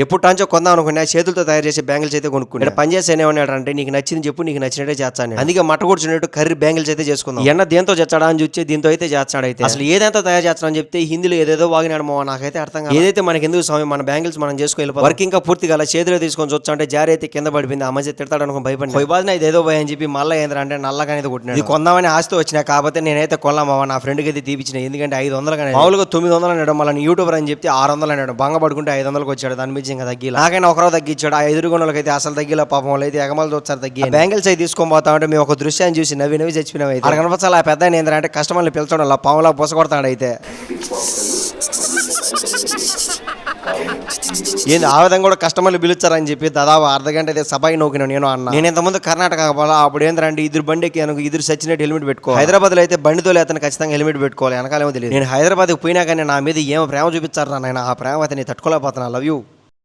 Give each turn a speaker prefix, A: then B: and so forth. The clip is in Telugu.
A: ఎప్పుడు టాంచో కొందాం అనుకున్నా చేతులతో తయారు చేసే బ్యాంగిల్స్ అయితే కొనుక్కున్నా. పనిచేసి ఏమన్నాడు అంటే నీకు నచ్చింది చెప్పు, నీకు నచ్చినట్టే చేస్తాను. అందుకే మట్ట కూర్చున్నట్టు కర్రీ బ్యాంగిల్స్ అయితే చేసుకుందాం. ఎన్న దేంతో చేస్తాడా అని చూస్తే దీంతో అయితే చేస్తాడు. అయితే అసలు ఏదంతా తయారు చేస్తాను అని చెప్తే హిందీలో ఏదేదో వాగినాడు నాకైతే అర్థం కాదు. ఏదైతే మనకి ఎందుకు స్వామి, మన బ్యాంగిల్స్ మనం చేసుకుని వర్క్ ఇంకా పూర్తిగా అలా చేతిలో తీసుకొని వచ్చా అంటే జారి అయితే కింద పడిపోయింది. ఆ మధ్య తిడతాడు అనుకో భయపడి పోయిబాదిన ఇదేదో పోయి అని చెప్పి మళ్ళీ ఏంద్రా అంటే నల్లగానే కొట్టినాడు. ఇది కొందామని ఆస్తి వచ్చినా కాకపోతే నేనైతే కొన్నామా నా ఫ్రెండ్కి అయితే తీపిచ్చిన. ఎందుకంటే 500 కానీ మామూలుగా 900 అన్నాడు. మళ్ళీ యూట్యూబర్ అని చెప్తే 600 అన్నాడు. బంగ పడుకుంటే 500కి వచ్చాడు. దాని మీద ఇంకా తగ్గి నాకైనా ఒకరో తగ్గించాడు. ఆ ఎదురుగుణలకి అయితే అసలు తగ్గిల పాపం వాళ్ళు అయితే ఎగమలు చూస్తారు తగ్గి. బ్యాంగిల్స్ అయితే తీసుకొని పోతా ఉంటే మేము ఒక దృశ్యాన్ని చూసి నవ్వి చచ్చిపోయినాం. అయితే అక్కడ కనపచ్చాలి ఆ పెద్ద ఏంటంటే కస్టమర్లు పిలుచడం అలా పాములా పొసగొడతాడు. అయితే ఏంది ఆ విధంగా కూడా కస్టమర్లు పిలుస్తారని చెప్పి దాదాపు అర్ధగంట అయితే సభాయి నోకినా నేను అన్న. నేను ఇంతకుముందు కర్ణాటక అప్పుడు ఏంటంటే ఇద్దరు బండికి ఇద్దరు సచ్చినట్టు హెల్మెట్ పెట్టుకోవాలి. హైదరాబాద్ లో అయితే బండితో అతను ఖచ్చితంగా హెల్మెట్ పెట్టుకోవాలి. వెనకాలేమో తెలియదు. నేను హైదరాబాద్కి పోయినా కానీ నా మీద ఏమో ప్రేమ చూపించారు నాయన. ఆ ప్రేమ అయితే నేను తట్టుకోలేకపోతున్నా. Love you.